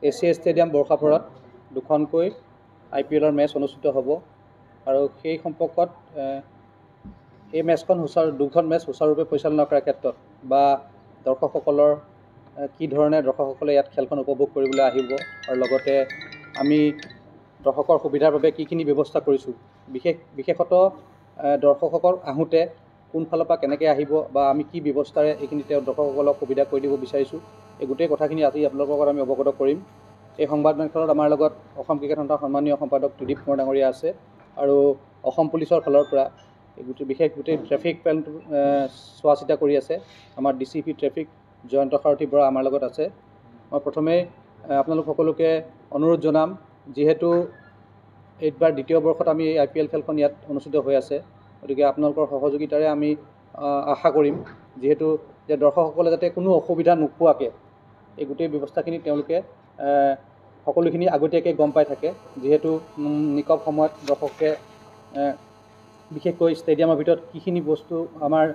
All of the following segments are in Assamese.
এছিয়া ষ্টেডিয়াম বৰ্ষাপাৰাত দুখনকৈ IPLৰ মেচ অনুষ্ঠিত হ'ব আৰু সেই সম্পৰ্কত এই মেচখন দুখন মেচ সুচাৰুৰূপে পৰিচালনা কৰাৰ ক্ষেত্ৰত বা দৰ্শকসকলৰ কি ধৰণে দৰ্শকসকলে ইয়াত খেলখন উপভোগ কৰিবলৈ আহিব আৰু লগতে আমি দৰ্শকৰ সুবিধাৰ বাবে কিখিনি ব্যৱস্থা কৰিছোঁ বিশেষতঃ দৰ্শকসকল আহোঁতে কোনফালৰ পৰা কেনেকৈ আহিব বা আমি কি ব্যৱস্থাৰে এইখিনি তেওঁ দৰ্শকসকলক সুবিধা কৰি দিব বিচাৰিছোঁ এই গোটেই কথাখিনি আজি আপোনালোকৰ লগত আমি অৱগত কৰিম। এই সংবাদমেলখনত আমাৰ লগত অসম ক্ৰিকেট সন্থাৰ সন্মানীয় সম্পাদক ত্ৰিদীপ কোঁৱৰ ডাঙৰীয়া আছে আৰু অসম পুলিচৰ ফালৰ পৰা গোটেই ট্ৰেফিক পেনটো চোৱা চিতা কৰি আছে আমাৰ DCP ট্ৰেফিক জয়ন্ত সাৰথী বৰা আমাৰ লগত আছে। মই প্ৰথমেই আপোনালোক সকলোকে অনুৰোধ জনাম, যিহেতু এইবাৰ দ্বিতীয় বৰ্ষত আমি IPL খেলখন ইয়াত অনুষ্ঠিত হৈ আছে, গতিকে আপোনালোকৰ সহযোগিতাৰে আমি আশা কৰিম যিহেতু যে দৰ্শকসকলে যাতে কোনো অসুবিধা নোপোৱাকৈ এই গোটেই ব্যৱস্থাখিনি তেওঁলোকে সকলোখিনি আগতীয়াকৈ গম পাই থাকে, যিহেতু নিকট সময়ত দৰ্শকে বিশেষকৈ ষ্টেডিয়ামৰ ভিতৰত কিখিনি বস্তু আমাৰ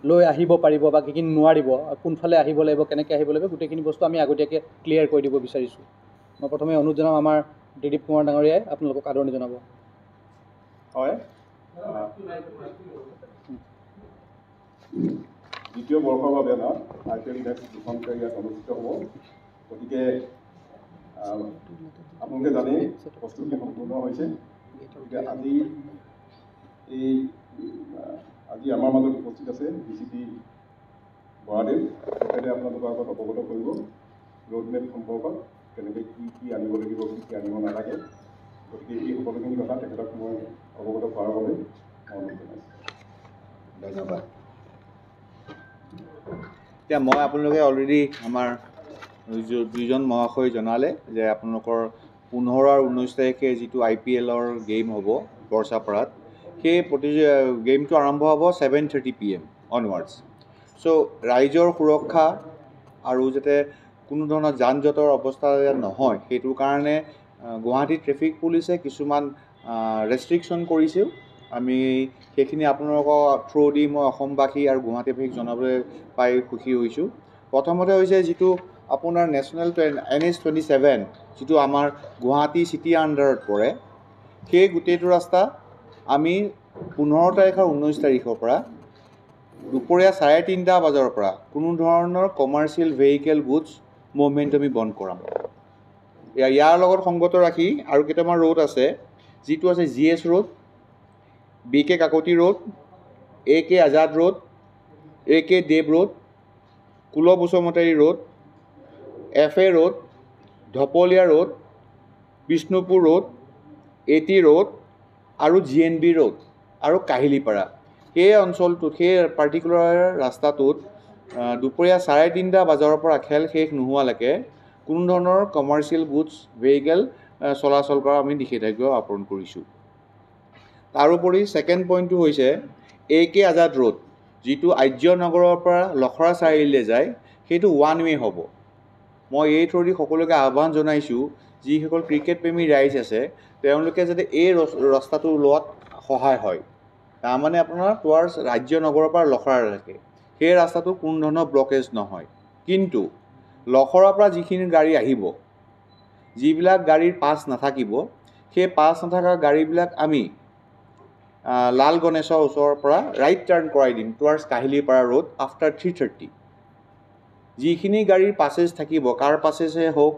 লৈ আহিব পাৰিব বা কিখিনি নোৱাৰিব, কোনফালে আহিব লাগিব, কেনেকৈ আহিব লাগিব, গোটেইখিনি বস্তু আমি আগতীয়াকৈ ক্লিয়াৰ কৰি দিব বিচাৰিছোঁ। মই প্ৰথমে অনুৰোধ জনাম আমাৰ ত্ৰিদীপ কোঁৱৰ ডাঙৰীয়াই আপোনালোকক আদৰণি জনাব। হয়, দ্বিতীয় বৰ্ষৰ বাবে আমাৰ IPL মেচ দুখনকৈ ইয়াত অনুষ্ঠিত হ'ব। গতিকে আপোনালোকে জানেই প্ৰস্তুতি সম্পূৰ্ণ হৈছে। গতিকে আজি আমাৰ মাজত উপস্থিত আছে DCP বৰাদেৱ, তেখেতে আপোনালোকৰ আগত অৱগত কৰিব ৰোডমেপ সম্পৰ্কত, কেনেকৈ কি আনিব লাগিব, কি আনিব নালাগে। গতিকে এই সকলোখিনি কথা তেখেতক মই অৱগত কৰাৰ বাবে অনুৰোধ জনাইছোঁ। ধন্যবাদ। এতিয়া মই আপোনালোকে অলৰেডি আমাৰ দুইজন মহাশয় জনালে যে আপোনালোকৰ 15 আৰু 19 তাৰিখে যিটো IPLৰ গেম হ'ব বৰ্ষাপাৰাত, সেই গেমটো আৰম্ভ হ'ব 7:30 PM অনৱাৰ্ডছ। চ' ৰাইজৰ সুৰক্ষা আৰু যাতে কোনো ধৰণৰ যান জঁটৰ অৱস্থা নহয় সেইটোৰ কাৰণে গুৱাহাটী ট্ৰেফিক পুলিচে কিছুমান ৰেষ্ট্ৰিকশ্যন কৰিছিল। আমি সেইখিনি আপোনালোকৰ থ্ৰু দি মই অসমবাসী আৰু গুৱাহাটীবাসীক জনাবলৈ পাই সুখী হৈছোঁ। প্ৰথমতে হৈছে যিটো আপোনাৰ নেশ্যনেল NH27 যিটো আমাৰ গুৱাহাটী চিটিৰ আণ্ডাৰত পৰে, সেই গোটেইটো ৰাস্তা আমি 15 তাৰিখ আৰু 19 তাৰিখৰ পৰা দুপৰীয়া 3:30 বজাৰ পৰা কোনো ধৰণৰ কমাৰ্চিয়েল ভেহিকেল গুডছ মুভমেণ্ট আমি বন্ধ কৰাম। ইয়াৰ লগত সংগত ৰাখি আৰু কেইটামান ৰোড আছে, যিটো আছে GS road, BK Kakati road, AK Azad road, AK Dev road, কুলভ Basumatary road, FA road, Dhopolia road, Bishnupur road, AT road আৰু GNB ৰোড আৰু কাহিলীপাৰা। সেই অঞ্চলটোত, সেই পাৰ্টিকুলাৰ ৰাস্তাটোত দুপৰীয়া 3:30 বজাৰ পৰা খেল শেষ নোহোৱালৈকে কোনো ধৰণৰ কমাৰ্চিয়েল গুডছ ভেহিকেল চলাচল কৰা আমি নিষেধাজ্ঞা আৰোপণ কৰিছোঁ। তাৰোপৰি ছেকেণ্ড পইণ্টটো হৈছে AK আজাদ ৰোড, যিটো আৰ্য নগৰৰ পৰা লখৰা চাৰিআলিলৈ যায়, সেইটো ওৱান ৱে হ'ব। মই এই থ্ৰুদি সকলোকে আহ্বান জনাইছোঁ, যিসকল ক্ৰিকেট প্ৰেমী ৰাইজ আছে তেওঁলোকে যাতে এই ৰাস্তাটো লোৱাত সহায় হয়। তাৰমানে আপোনাৰ টুৱাৰ্ডছ আৰ্য নগৰৰ পৰা লখৰালৈকে সেই ৰাস্তাটো কোনো ধৰণৰ ব্লকেজ নহয়। কিন্তু লখৰাৰ পৰা যিখিনি গাড়ী আহিব, যিবিলাক গাড়ীৰ পাছ নাথাকিব, সেই পাছ নথকা গাড়ীবিলাক আমি লাল গণেশৰ ওচৰৰ পৰা ৰাইট টাৰ্ণ কৰাই দিম টুৱাৰ্ডছ কাহিলীপাৰা ৰোড আফটাৰ 3:30। যিখিনি গাড়ীৰ পাছেজ থাকিব, কাৰ পাছেজে হওক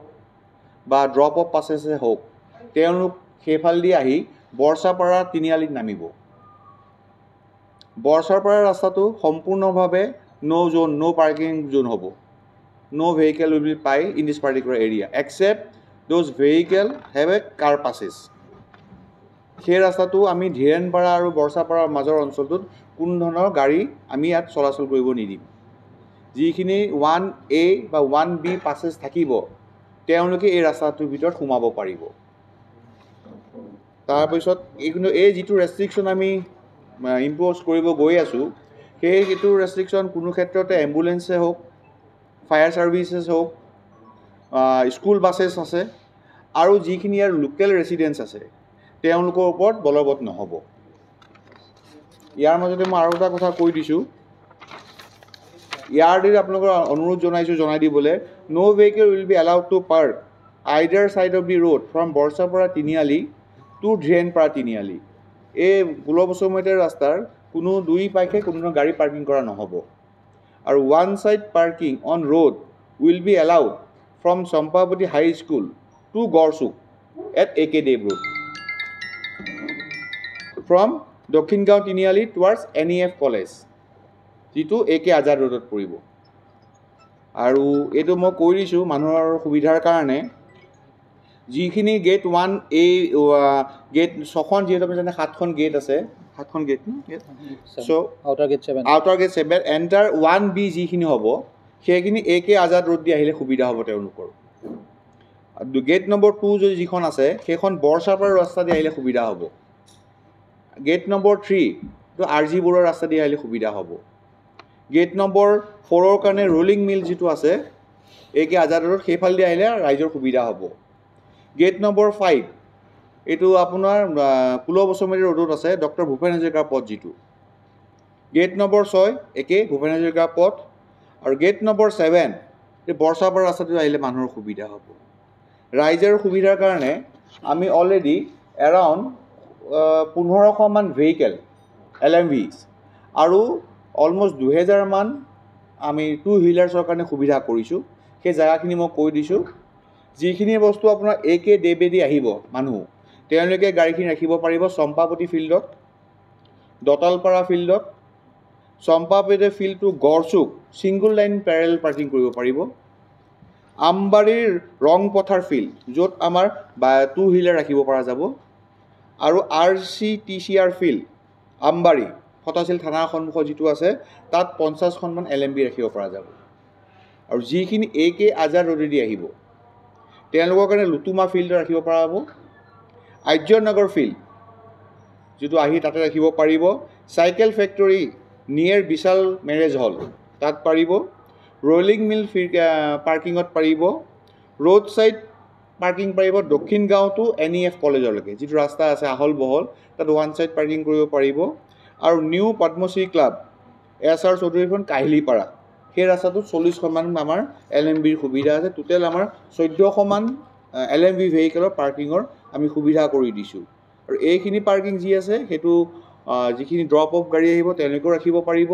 বা ড্ৰপ অফ পাছেজে হওক, তেওঁলোক সেইফালেদি আহি বৰ্ষাপাৰা তিনিআলিত নামিব। বৰ্ষাপাৰা ৰাস্তাটো সম্পূৰ্ণভাৱে ন' পাৰ্কিং জোন হ'ব। No vehicle will be by in this particular area except those vehicle have a car passes. সেই ৰাস্তাটো আমি ধীৰেণপাৰা আৰু বৰ্ষাপাৰাৰ মাজৰ অঞ্চলটোত কোনো ধৰণৰ গাড়ী আমি ইয়াত চলাচল কৰিব নিদিম। যিখিনি 1A বা 1B পাছেছ থাকিব তেওঁলোকে এই ৰাস্তাটোৰ ভিতৰত সোমাব পাৰিব। তাৰপিছত এই যিটো ৰেষ্ট্ৰিকশ্যন আমি ইম্প'জ কৰিব গৈ আছোঁ, সেইটো ৰেষ্ট্ৰিকশ্যন কোনো ক্ষেত্ৰতে এম্বুলেঞ্চে হওক, ফায়াৰ ছাৰ্ভিচেছ হওক, স্কুল বাছেছ আছে আৰু যিখিনি ইয়াৰ লোকেল ৰেচিডেণ্টছ আছে তেওঁলোকৰ ওপৰত বলবৎ নহ'ব। ইয়াৰ মাজতে মই আৰু এটা কথা কৈ দিছোঁ, ইয়াৰ আপোনালোকৰ অনুৰোধ জনাই দিবলৈ no' vehicle will be allowed to park either side of the road from Barsapara Tiniali to Drainpara Tiniali. এই 16 মিটাৰ ৰাস্তাৰ কোনো দুই পাশে কোনো গাড়ী পাৰ্কিং কৰা নহ'ব। আৰু one side parking on road will be allowed from Champawati high school to Garchuk at AK Dev road from Dakshingaon Tiniali towards NEF college, যিটো AK আজাদ ৰোডত পৰিব। আৰু এইটো মই কৈ দিছোঁ মানুহৰ সুবিধাৰ কাৰণে, যিখিনি গেট 1A গেট 6খন, যিহেতু আপুনি জানে 7খন গেট আছে, 7খন গেট চ' আউটাৰ গেট 7 এণ্টাৰ 1B যিখিনি হ'ব সেইখিনি AK আজাদ ৰোড দি আহিলে সুবিধা হ'ব তেওঁলোকৰ। গেট নম্বৰ 2 যদি যিখন আছে সেইখন বৰ্ষাপাৰা ৰাস্তা দি আহিলে সুবিধা হ'ব। গেট নম্বৰ 3 টো RG বোৰৰ ৰাস্তা দি আহিলে সুবিধা হ'ব। গেট নম্বৰ 4ৰ কাৰণে ৰোলিং মিল যিটো আছে AK আজাদ ৰোড সেইফালেদি আহিলে ৰাইজৰ সুবিধা হ'ব। গেট নম্বৰ 5 এইটো আপোনাৰ 16 বছৰমাৰী ৰোডত আছে, ডক্টৰ ভূপেন হাজৰিকাৰ পথ যিটো। গেট নম্বৰ 6 AK ভূপেন হাজৰিকাৰ পথ। আৰু গেট নম্বৰ 7 এই বৰ্ষাপাৰা ৰাস্তাটো আহিলে মানুহৰ সুবিধা হ'ব। ৰাইজৰ সুবিধাৰ কাৰণে আমি অলৰেডি এৰাউণ্ড 1500 মান ভেহিকেল LMVs আৰু অলমষ্ট 2000 মান আমি 2 হুইলাৰ্ছৰ কাৰণে সুবিধা কৰিছোঁ। সেই জেগাখিনি মই কৈ দিছোঁ। যিখিনি বস্তু আপোনাৰ AK দেৱেদি আহিব মানুহ, তেওঁলোকে গাড়ীখিনি ৰাখিব পাৰিব চম্পাৱতী ফিল্ডত, দতালপাৰা ফিল্ডত, Champawati field to Garchuk single line parallel parking কৰিব পাৰিব। আমবাৰীৰ ৰংপথাৰ ফিল্ড য'ত আমাৰ 2 হুইলাৰ ৰাখিব পৰা যাব। আৰু RCTCR ফিল্ড আমবাৰী ফটাচিল থানাৰ সন্মুখত যিটো আছে তাত 50খনমান LMV ৰাখিব পৰা যাব। আৰু যিখিনি AK আজাদ ৰোডেদি আহিব তেওঁলোকৰ কাৰণে লুটুমা ফিল্ড ৰাখিব পৰা হ'ব। আৰ্যনগৰ ফিল্ড যিটো আহি তাতে ৰাখিব পাৰিব। চাইকেল ফেক্টৰী নিয়েৰ বিশাল মেৰেজ হল তাত পাৰিব। ৰোলিং মিল পাৰ্কিঙত পাৰিব। ৰোড ছাইড পাৰ্কিং পাৰিব দক্ষিণগাঁও টু NEF কলেজলৈকে যিটো ৰাস্তা আছে আহল বহল, তাত ওৱান ছাইড পাৰ্কিং কৰিব পাৰিব। আৰু নিউ পদ্মশ্ৰী ক্লাব SR চৌধুৰীখন কাহিলীপাৰা সেই ৰাস্তাটোত 40খনমান আমাৰ LMVৰ সুবিধা আছে। টোটেল আমাৰ 1400মান LMV ভেহিকেলৰ পাৰ্কিঙৰ আমি সুবিধা কৰি দিছোঁ। আৰু এইখিনি পাৰ্কিং যি আছে সেইটো যিখিনি ড্ৰপ অফ গাড়ী আহিব তেওঁলোকেও ৰাখিব পাৰিব,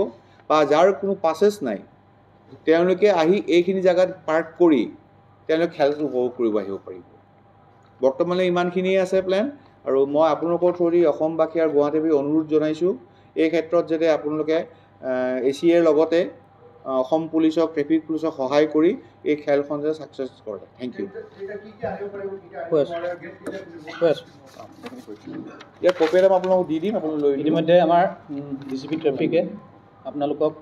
বা যাৰ কোনো পাছেছ নাই তেওঁলোকে আহি এইখিনি জেগাত পাৰ্ক কৰি তেওঁলোকে খেলটো উপভোগ কৰিব আহিব পাৰিব। বৰ্তমানে ইমানখিনিয়ে আছে প্লেন। আৰু মই আপোনালোকৰ থ্ৰুদি অসমবাসী আৰু গুৱাহাটীবাসীক অনুৰোধ জনাইছোঁ এই ক্ষেত্ৰত যাতে আপোনালোকে ACAৰ লগতে অসম পুলিচক, ট্ৰেফিক পুলিচক সহায় কৰি এই খেলখন যাতে ছাকচেছ কৰে। Thank U. ইয়াৰ কপি এটা আপোনালোকক দি দিম, আপোনালোক লৈ ইতিমধ্যে আমাৰ DCP ট্ৰেফিকে আপোনালোকক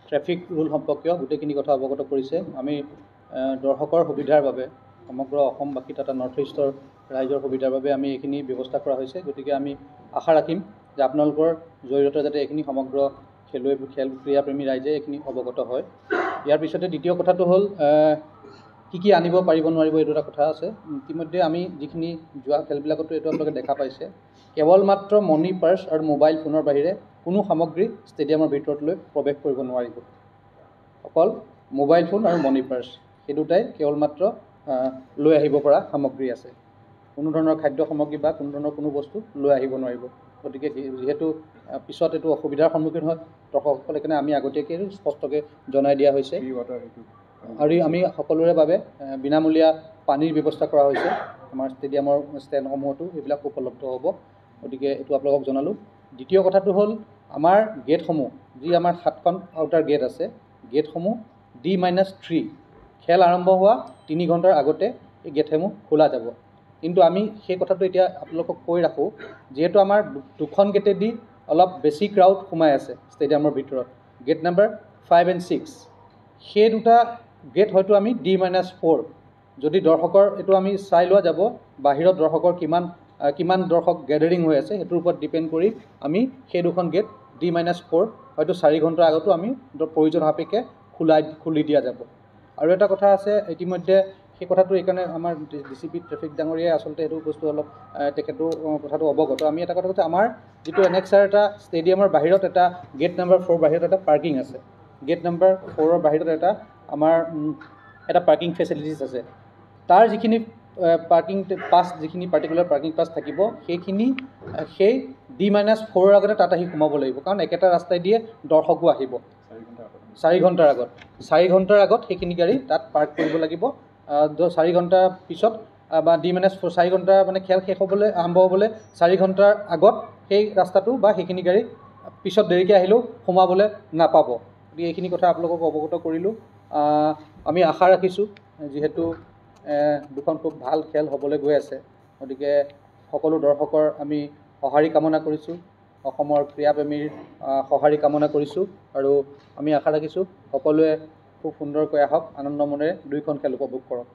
ট্ৰেফিক ৰুল সম্পৰ্কীয় গোটেইখিনি কথা অৱগত কৰিছে। আমি দৰ্শকৰ সুবিধাৰ বাবে সমগ্ৰ অসমবাসী তথা নৰ্থ ইষ্টৰ ৰাইজৰ সুবিধাৰ বাবে আমি এইখিনি ব্যৱস্থা কৰা হৈছে। গতিকে আমি আশা ৰাখিম যে আপোনালোকৰ জৰিয়তে যাতে এইখিনি সমগ্ৰ ক্ৰীড়াপ্ৰেমী ৰাইজে এইখিনি অৱগত হয়। ইয়াৰ পিছতে দ্বিতীয় কথাটো হ'ল কি আনিব পাৰিব নোৱাৰিব এইটো এটা কথা আছে। ইতিমধ্যে আমি যিখিনি যোৱা খেলবিলাকতো এইটো আপোনালোকে দেখা পাইছে, কেৱল মাত্ৰ মনি পাৰ্চ আৰু মোবাইল ফোনৰ বাহিৰে কোনো সামগ্ৰী ষ্টেডিয়ামৰ ভিতৰত লৈ প্ৰৱেশ কৰিব নোৱাৰিব। অকল মোবাইল ফোন আৰু মনি পাৰ্চ সেই দুটাই কেৱল মাত্ৰ লৈ আহিব পৰা সামগ্ৰী আছে। কোনো ধৰণৰ খাদ্য সামগ্ৰী বা কোনো ধৰণৰ কোনো বস্তু লৈ আহিব নোৱাৰিব। গতিকে যিহেতু পিছত এইটো অসুবিধাৰ সন্মুখীন হয় দৰ্শকসকল, সেইকাৰণে আমি আগতীয়াকৈ স্পষ্টকৈ জনাই দিয়া হৈছে। আৰু আমি সকলোৰে বাবে বিনামূলীয়া পানীৰ ব্যৱস্থা কৰা হৈছে। আমাৰ ষ্টেডিয়ামৰ ষ্টেণ্ডসমূহতো এইবিলাক উপলব্ধ হ'ব। গতিকে এইটো আপোনালোকক জনালোঁ। দ্বিতীয় কথাটো হ'ল আমাৰ গেটসমূহ, যি আমাৰ 7খন আউটাৰ গেট আছে, গেটসমূহ D-3 খেল আৰম্ভ হোৱা 3 ঘণ্টাৰ আগতে এই গেটসমূহ খোলা যাব। কিন্তু আমি সেই কথাটো এতিয়া আপোনালোকক কৈ ৰাখোঁ, যিহেতু আমাৰ 2খন গেটেদি অলপ বেছি ক্ৰাউড সোমাই আছে ষ্টেডিয়ামৰ ভিতৰত, গেট নম্বৰ 5 and 6, সেই দুটা গেট হয়তো আমি D-4 যদি দৰ্শকৰ এইটো আমি চাই লোৱা যাব বাহিৰত দৰ্শকৰ কিমান দৰ্শক গেডাৰিং হৈ আছে সেইটোৰ ওপৰত ডিপেণ্ড কৰি আমি সেই দুখন গেট D-4 হয়তো 4 ঘণ্টাৰ আগতো আমি প্ৰয়োজন সাপেক্ষে খুলি দিয়া যাব। আৰু এটা কথা আছে ইতিমধ্যে, সেই কথাটো এইকাৰণে আমাৰ DCP ট্ৰেফিক ডাঙৰীয়াই আচলতে সেইটো বস্তু অলপ তেখেতো কথাটো অৱগত। আমি এটা কথা কৈছোঁ, আমাৰ যিটো এনেক্সাৰ এটা ষ্টেডিয়ামৰ বাহিৰত এটা গেট নম্বৰ 4 বাহিৰত এটা পাৰ্কিং আছে, গেট নম্বৰ 4ৰ বাহিৰত আমাৰ এটা পাৰ্কিং ফেচিলিটিছ আছে। তাৰ যিখিনি পাৰ্কিং পাছ, যিখিনি পাৰ্টিকুলাৰ পাৰ্কিং পাছ থাকিব, সেইখিনি সেই D-4ৰ আগতে তাত আহি সোমাব লাগিব, কাৰণ একেটা ৰাস্তাই দিয়ে দৰ্শকো আহিব। 4 ঘণ্টাৰ আগত 4 ঘণ্টাৰ আগত সেইখিনি গাড়ী তাত পাৰ্ক কৰিব লাগিব। 4 ঘণ্টাৰ পিছত বা D-4 4 ঘণ্টা মানে খেল শেষ হ'বলৈ আৰম্ভ হ'বলৈ 4 ঘণ্টাৰ আগত সেই ৰাস্তাটো বা সেইখিনি গাড়ী পিছত দেৰিকৈ আহিলেও সোমাবলৈ নাপাব। গতিকে এইখিনি কথা আপোনালোকক অৱগত কৰিলোঁ। আমি আশা ৰাখিছোঁ, যিহেতু দুখন খুব ভাল খেল হ'বলৈ গৈ আছে, গতিকে সকলো দৰ্শকৰ আমি সঁহাৰি কামনা কৰিছোঁ, অসমৰ ক্ৰীড়াপ্ৰেমীৰ সঁহাৰি কামনা কৰিছোঁ, আৰু আমি আশা ৰাখিছোঁ সকলোৱে খুব সুন্দৰকৈ আহক, আনন্দ মনেৰে দুইখন খেল উপভোগ কৰক।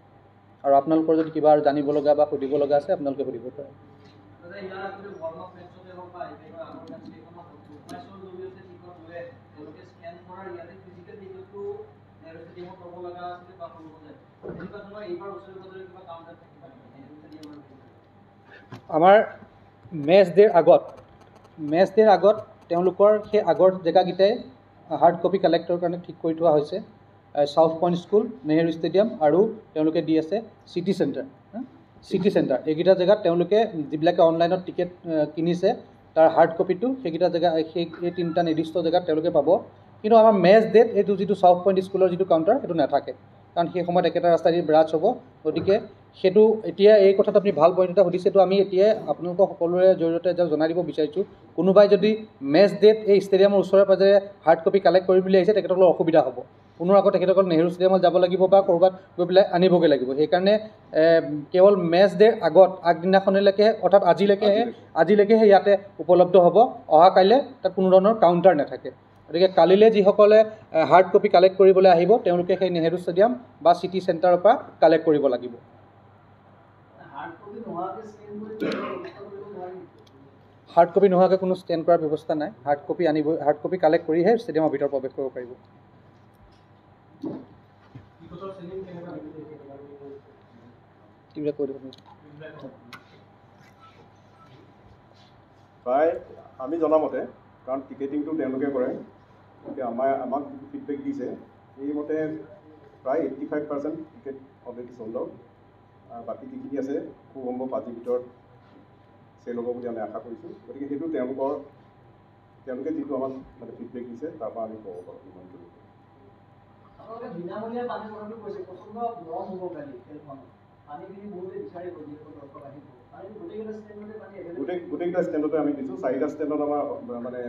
আৰু আপোনালোকৰ যদি কিবা আৰু জানিব লগা বা সুধিব লগা আছে আপোনালোকে সুধিব পাৰে। আমাৰ মেচ ডেৰ আগত তেওঁলোকৰ সেই আগৰ জেগাকেইটাই হাৰ্ড কপি কালেক্টৰ কাৰণে ঠিক কৰি থোৱা হৈছে। South point school, Nehru stadium আৰু তেওঁলোকে দি আছে চিটি চেণ্টাৰ। এইকেইটা জেগাত তেওঁলোকে যিবিলাকে অনলাইনত টিকেট কিনিছে তাৰ হাৰ্ড কপিটো সেইকেইটা জেগা, এই 3টা নিৰ্দিষ্ট জেগাত তেওঁলোকে পাব। কিন্তু আমাৰ মেচ ডেট এইটো যিটো চাউথ পইণ্ট স্কুলৰ যিটো কাউণ্টাৰ, সেইটো নাথাকে, কাৰণ সেই সময়ত একেটা ৰাস্তা দি ব্ৰাছ হ'ব। গতিকে সেইটো এতিয়া এই কথাটো আপুনি ভাল পইণ্ট এটা সুধিছে, এইটো আমি এতিয়াই আপোনালোকক সকলোৰে জৰিয়তে জনাই দিব বিচাৰিছোঁ। কোনোবাই যদি মেচ ডেট এই ষ্টেডিয়ামৰ ওচৰে পাজৰে হাৰ্ড কপি কালেক্ট কৰিম বুলি আহিছে, তেখেতসকলৰ অসুবিধা হ'ব। পুনৰ আকৌ তেখেতসকল নেহেৰু ষ্টেডিয়ামত যাব লাগিব বা ক'ৰবাত গৈ পেলাই আনিবগৈ লাগিব। সেইকাৰণে কেৱল মেচ ডেৰ আগদিনাখনলৈকে, অৰ্থাৎ আজিলৈকেহে ইয়াতে উপলব্ধ হ'ব। অহা কাইলৈ তাত কোনো ধৰণৰ কাউণ্টাৰ নাথাকে। গতিকে কালিলৈ যিসকলে হাৰ্ড কপি কালেক্ট কৰিবলৈ আহিব, তেওঁলোকে সেই নেহেৰু ষ্টেডিয়াম বা চিটি চেণ্টাৰৰ পৰা কালেক্ট কৰিব লাগিব। হাৰ্ড কপি নোহোৱাকৈ কোনো স্কেন কৰাৰ ব্যৱস্থা নাই। হাৰ্ড কপি কালেক্ট কৰিহে ষ্টেডিয়ামৰ ভিতৰত প্ৰৱেশ কৰিব পাৰিব। প্ৰায় আমি জনামতে, কাৰণ টিকেটিংটো তেওঁলোকে কৰে, গতিকে আমাক যিটো ফিডবেক দিছে সেইমতে প্ৰায় 85% টিকেট অলৰেডি চল্ড আউট। বাকী যিখিনি আছে খুব সম্ভৱ আজিৰ ভিতৰত চেল হ'ব বুলি আমি আশা কৰিছোঁ। গতিকে সেইটো তেওঁলোকে যিটো আমাক মানে ফিডবেক দিছে তাৰ পৰা আমি ক'ব পাৰোঁ ইমানটো। গোটেইকেইটা ষ্টেণ্ডতে আমি দিছোঁ। 4টা ষ্টেণ্ডত আমাৰ মানে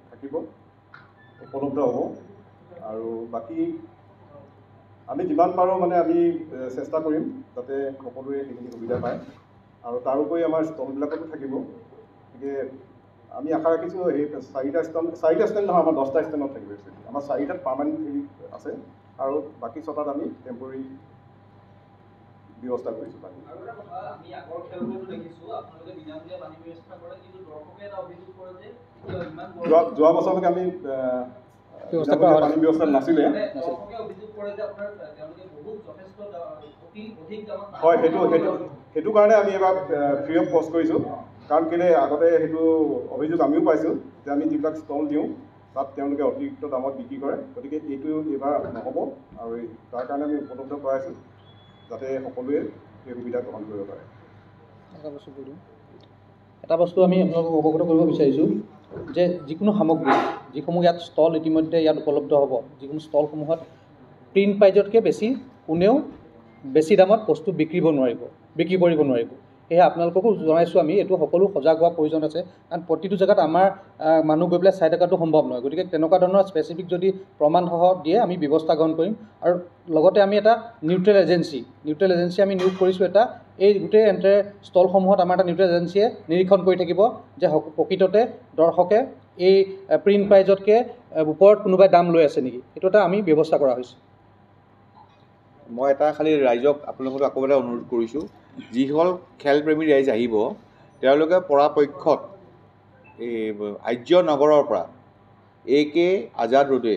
থাকিব, উপলব্ধ হ'ব। আৰু বাকী আমি যিমান পাৰোঁ মানে আমি চেষ্টা কৰিম যাতে সকলোৱে সেইখিনি সুবিধা পায়। আৰু তাৰোপৰি আমাৰ ষ্টলবিলাকতো থাকিব। গতিকে আমি আশা ৰাখিছোঁ এই 4টা ষ্টেণ্ড নহয়, আমাৰ 10টা ষ্টেণ্ডত থাকিব। আমাৰ 4টাত পাৰ্মানেণ্ট আছে আৰু বাকী 6টাত আমি টেম্পৰেৰী ব্যৱস্থা কৰিছোঁ। যোৱা বছৰলৈকে আমি পানী ব্যৱস্থা নাছিলে। হয়, সেইটো কাৰণে আমি এবাৰ ফ্ৰী অফ কষ্ট কৰিছোঁ। কাৰণ কেলৈ আগতে সেইটো অভিযোগ আমিও পাইছোঁ যে আমি যিবিলাক ষ্টল দিওঁ তাত তেওঁলোকে অতিৰিক্ত দামত বিক্ৰী কৰে। গতিকে এইটো এইবাৰ নহ'ব, আৰু তাৰ কাৰণে আমি উপলব্ধ কৰাইছোঁ যাতে সকলোৱে এই সুবিধা গ্ৰহণ কৰিব পাৰে। এটা বস্তু আমি আপোনালোকক অৱগত কৰিব বিচাৰিছোঁ যে যিকোনো সামগ্ৰী, যিসমূহ ইয়াত ষ্টল ইতিমধ্যে ইয়াত উপলব্ধ হ'ব, যিকোনো ষ্টলসমূহত প্ৰিণ্ট প্ৰাইজতকৈ কোনেও বেছি দামত বস্তু বিক্ৰী কৰিব নোৱাৰিব। সেয়ে আপোনালোককো জনাইছোঁ আমি, এইটো সকলো সজাগ হোৱাৰ প্ৰয়োজন আছে। কাৰণ প্ৰতিটো জেগাত আমাৰ মানুহ গৈ পেলাই চাই থকাটো সম্ভৱ নহয়। গতিকে তেনেকুৱা ধৰণৰ স্পেচিফিক যদি প্ৰমাণসহ দিয়ে আমি ব্যৱস্থা গ্ৰহণ কৰিম। আৰু লগতে আমি এটা নিউট্ৰেল এজেঞ্চি আমি নিয়োগ কৰিছোঁ এটা। এই গোটেই ষ্টলসমূহত আমাৰ এটা নিউট্ৰেল এজেঞ্চিয়ে নিৰীক্ষণ কৰি থাকিব যে প্ৰকৃততে দৰ্শকে এই প্ৰিণ্ট প্ৰাইজতকৈ ওপৰত কোনোবাই দাম লৈ আছে নেকি, সেইটো এটা আমি ব্যৱস্থা কৰা হৈছে। মই এটা খালি ৰাইজক আপোনালোকক আকৌ এবাৰ অনুৰোধ কৰিছোঁ, যিসকল খেলপ্ৰেমী ৰাইজ আহিব তেওঁলোকে পৰাপক্ষত এই আৰ্য নগৰৰ পৰা AK আজাদ ৰোডে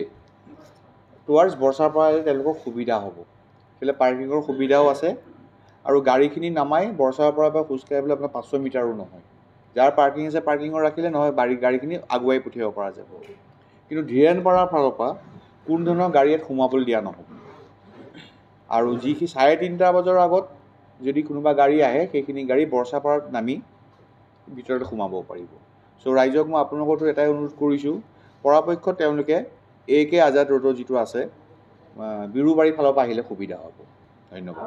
টুৱাৰ্ডছ বৰচাপাৰা তেওঁলোকৰ সুবিধা হ'ব। সেইফালে পাৰ্কিঙৰ সুবিধাও আছে, আৰু গাড়ীখিনি নামাই বৰচাপাৰা পৰা খোজকাঢ়ি পেলাই আপোনাৰ 500 মিটাৰো নহয়। যাৰ পাৰ্কিং আছে পাৰ্কিঙৰ ৰাখিলে, নহয় গাড়ীখিনি আগুৱাই পঠিয়াব পৰা যাব। কিন্তু ধীৰেণ পাৰাৰ ফালৰ পৰা কোনো ধৰণৰ গাড়ী ইয়াত সোমাবলৈ দিয়া নহ'ব আৰু যিখিনি 3:30 বজাৰ আগত যদি কোনোবা গাড়ী আহে সেইখিনি গাড়ী বৰ্ষাপাৰাত নামি ভিতৰতে সোমাব পাৰিব চ' ৰাইজক মই আপোনালোকৰতো এটাই অনুৰোধ কৰিছোঁ পৰাপক্ষত তেওঁলোকে AK আজাদ ৰোডৰ যিটো আছে বিৰুবাৰী ফালৰ পৰা আহিলে সুবিধা হ'ব ধন্যবাদ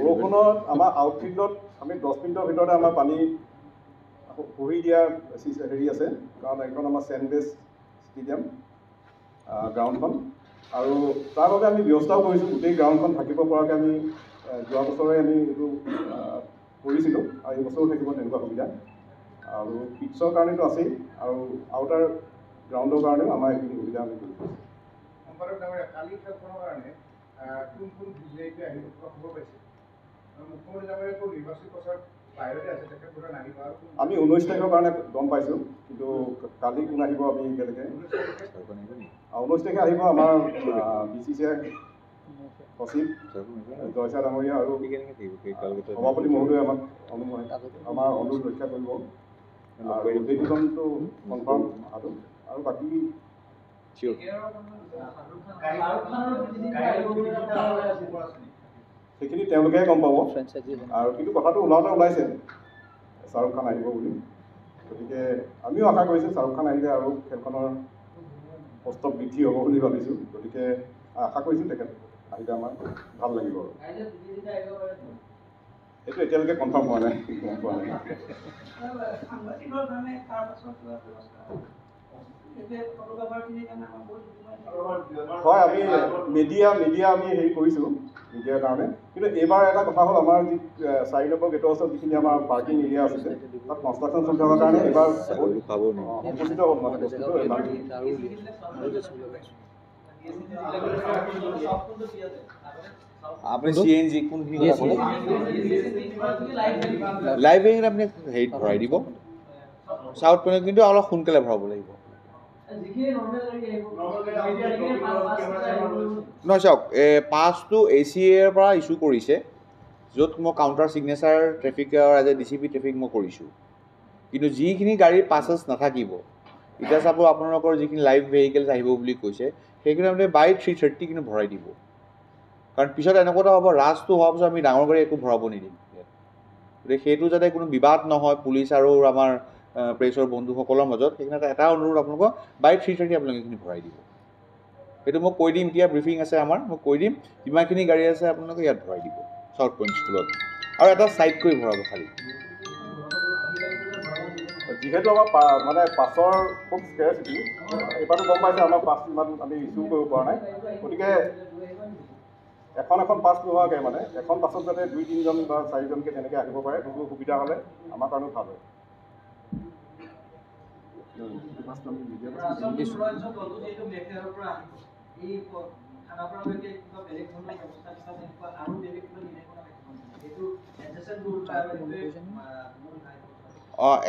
বৰষুণত আমাৰ আউটফিল্ডত আমি 10 মিনিটৰ ভিতৰতে আমাৰ পানী পৰি দিয়া হেৰি আছে কাৰণ এইখন আমাৰ চেণ্ট বেছ ষ্টেডিয়াম গ্ৰাউণ্ডখন আৰু তাৰ বাবে আমি ব্যৱস্থাও কৰিছোঁ গোটেই গ্ৰাউণ্ডখন থাকিব পৰাকৈ আমি যোৱা বছৰে আমি এইটো কৰিছিলোঁ আৰু এই বছৰো থাকিব তেনেকুৱা সুবিধা আৰু পিটছৰ কাৰণেতো আছেই আৰু আউটাৰ গ্ৰাউণ্ডৰ কাৰণেও আমাৰ এইখিনি সুবিধা আমি কৰিছোঁ কালি খেলখনৰ কাৰণে কোন কোন বিজয়ী আহিব খবৰ পাইছে মুখ্যমন্ত্ৰী ডাঙৰীয়াকো নিৰ্বাচনী প্ৰচাৰ বাহিৰতে আছে তেখেতসকলে নাহিব আমি 19 তাৰিখৰ কাৰণে গম পাইছোঁ কিন্তু কালি কোন আহিব আমি এতিয়ালৈকে 19 তাৰিখে আহিব আমাৰ BCCI সচিব জয়ছা ডাঙৰীয়া আৰু সভাপতি মহোদয়ে আমাক আমাৰ অনুৰোধ ৰক্ষা কৰিব আৰু উদ্যোগীকৰণটো কনফাৰ্ম অহাটো আৰু বাকী সেইখিনি তেওঁলোকেহে গম পাব আৰু কিন্তু কথাটো ওলাইছে শ্বাহৰুখ খান আহিব বুলি গতিকে আমিও আশা কৰিছোঁ শ্বাহৰুখ খান আহিলে আৰু খেলখনৰ কষ্ট বৃদ্ধি হ'ব বুলি ভাবিছোঁ গতিকে আশা কৰিছোঁ তেখেত আহিলে আমাৰ ভাল লাগিব এইটো এতিয়ালৈকে কনফাৰ্ম হোৱা নাই গম পোৱা নাই হয় আমি মিডিয়া আমি হেৰি কৰিছোঁ মিডিয়াৰ কাৰণে কিন্তু এইবাৰ এটা কথা হ'ল আমাৰ যি 4 নম্বৰ গেটৰ ওচৰত যিখিনি আমাৰ পাৰ্কিং এৰিয়া আছে তাত কনষ্ট্ৰাকশ্যন চলি থকাৰ কাৰণে এইবাৰ সংকুচিত হ'ল মানে বস্তুটো আপুনি CNG কোনখিনি লাইভ হেৰিত আপুনি হেৰিত ভৰাই দিব চাউথ পিনে কিন্তু অলপ সোনকালে ভৰাব লাগিব নহয় চাওক পাছটো ACAৰ পৰা ইছ্যু কৰিছে য'ত মই কাউণ্টাৰ ছিগনেচাৰ ট্ৰেফিকৰ এজ এ DCP ট্ৰেফিক মই কৰিছোঁ কিন্তু যিখিনি গাড়ীৰ পাছেছ নাথাকিব এতিয়া চাব আপোনালোকৰ যিখিনি লাইভ ভেহিকেলছ আহিব বুলি কৈছে সেইখিনি আপুনি বাই 3:30 কিন্তু ভৰাই দিব কাৰণ পিছত এনেকুৱা হ'ব ৰাজটো হোৱাৰ পিছত আমি ডাঙৰ গাড়ী একো ভৰাব নিদিম গতিকে সেইটো যাতে কোনো বিবাদ নহয় পুলিচ আৰু আমাৰ প্ৰেছৰ বন্ধুসকলৰ মাজত সেইখিনি এটা অনুৰোধ আপোনালোকক বাই 3:30 আপোনালোকে এইখিনি ভৰাই দিব সেইটো মই কৈ দিম এতিয়া ব্ৰিফিং আছে আমাৰ মই কৈ দিম যিমানখিনি গাড়ী আছে আপোনালোকে ইয়াত ভৰাই দিব চাউথ পইণ্ট স্কুলত আৰু এটা ছাইড কৰি ভৰাব খালি যিহেতু আমাৰ মানে পাছৰ খুব স্কেৰচিটি এইবাৰতো গম পাইছে আমাৰ পাছ ইমান আমি ইছ্যু কৰিব পৰা নাই গতিকে এখন পাছ নোহোৱাকৈ মানে এখন পাছত যাতে 2-3জন বা 4জনকৈ তেনেকৈ আহিব পাৰে সেইটো সুবিধা হ'লে আমাৰ কাৰণেও ভাল হয়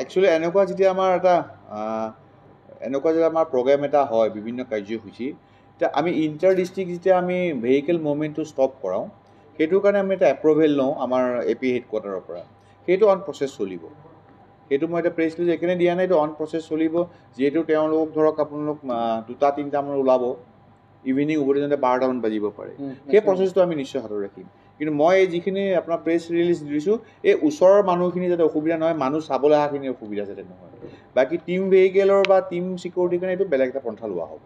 একচুৱেলি এনেকুৱা যেতিয়া আমাৰ এটা এনেকুৱা যেতিয়া আমাৰ প্ৰগ্ৰেম এটা হয় বিভিন্ন কাৰ্যসূচী এতিয়া আমি ইণ্টাৰ ডিষ্ট্ৰিক্ট যেতিয়া আমি ভেহিকেল মুভমেণ্টটো ষ্টপ কৰাওঁ সেইটোৰ কাৰণে আমি এটা এপ্ৰুভেল লওঁ আমাৰ AP হেডকোৱাৰ্টাৰৰ পৰা সেইটো অন প্ৰচেছ চলিব সেইটো মই এতিয়া প্ৰেছ ৰিলিজ এইকাৰণে দিয়া নাই এইটো অন প্ৰচেছ চলিব যিহেতু তেওঁলোক ধৰক আপোনালোক 2-3টা মানত ওলাব ইভিনিং উভতি যাওঁতে 12টামান বাজিব পাৰে সেই প্ৰচেছটো আমি নিশ্চয় হাতত ৰাখিম কিন্তু মই যিখিনি আপোনাৰ প্ৰেছ ৰিলিজ দিছোঁ এই ওচৰৰ মানুহখিনি যাতে অসুবিধা নহয় মানুহ চাবলৈ অহাখিনি অসুবিধা যাতে নহয় বাকী টিম ভেহিকেলৰ বা টিম ছিকিউৰিটিৰ কাৰণে এইটো বেলেগ এটা পন্থা লোৱা হ'ব